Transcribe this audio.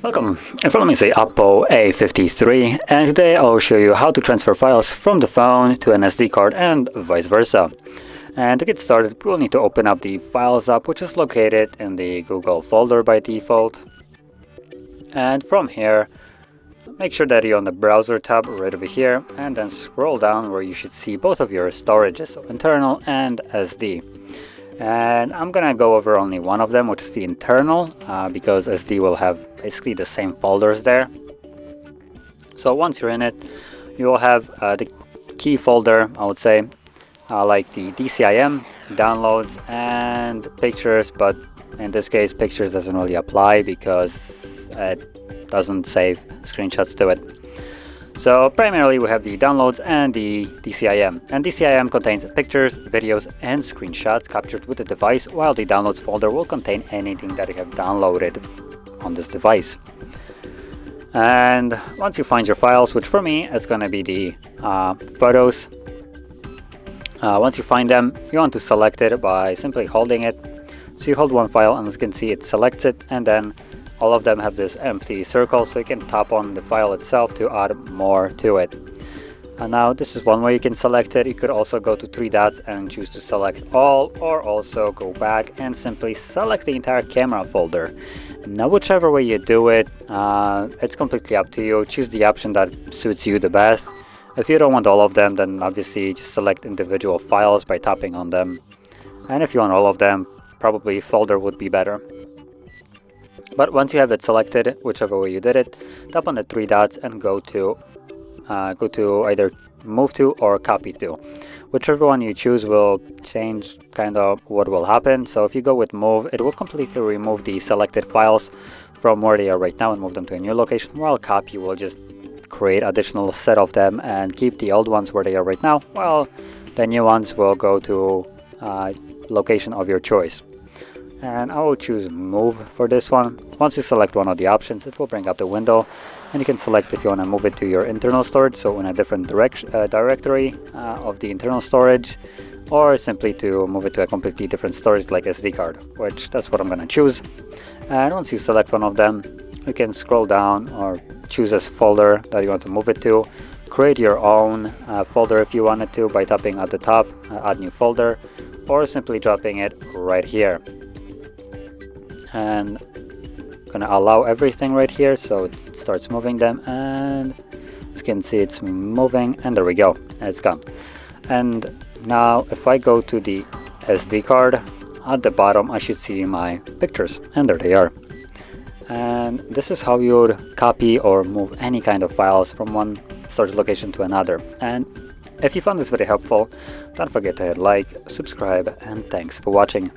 Welcome, in front of me is the Oppo A33, and today I'll show you how to transfer files from the phone to an SD card and vice versa. And to get started, we'll need to open up the Files app, which is located in the Google folder by default. And from here, make sure that you're on the browser tab right over here, and then scroll down where you should see both of your storages, so internal and SD. And I'm gonna go over only one of them, which is the internal, because SD will have basically the same folders there. So once you're in it, you will have the key folder, I would say, like the DCIM, downloads, and pictures, but in this case pictures doesn't really apply because it doesn't save screenshots to it. So primarily we have the downloads and the DCIM, and DCIM contains pictures, videos, and screenshots captured with the device, while the downloads folder will contain anything that you have downloaded on this device. And once you find your files, which for me is going to be the photos, once you find them, you want to select it by simply holding it. So you hold one file, and as you can see, it selects it, and then all of them have this empty circle, so you can tap on the file itself to add more to it. And now this is one way you can select it. You could also go to three dots and choose to select all, or also go back and simply select the entire camera folder. Now whichever way you do it, it's completely up to you. Choose the option that suits you the best. If you don't want all of them, then obviously just select individual files by tapping on them. And if you want all of them, probably folder would be better. But once you have it selected, whichever way you did it, tap on the three dots and go to either move to or copy to. Whichever one you choose will change kind of what will happen. So if you go with move, it will completely remove the selected files from where they are right now and move them to a new location, while copy will just create additional set of them and keep the old ones where they are right now, while the new ones will go to location of your choice. And I will choose move for this one. Once you select one of the options, it will bring up the window, and you can select if you want to move it to your internal storage, so in a different directory of the internal storage, or simply to move it to a completely different storage like SD card, which that's what I'm going to choose. And once you select one of them, you can scroll down or choose a folder that you want to move it to. Create your own folder if you wanted to by tapping at the top, add new folder, or simply dropping it right here. And I'm gonna allow everything right here, so it starts moving them, and as you can see it's moving, and there we go, it's gone. And now if I go to the SD card, at the bottom I should see my pictures, and there they are. And this is how you would copy or move any kind of files from one storage location to another. And if you found this very helpful, don't forget to hit like, subscribe, and thanks for watching.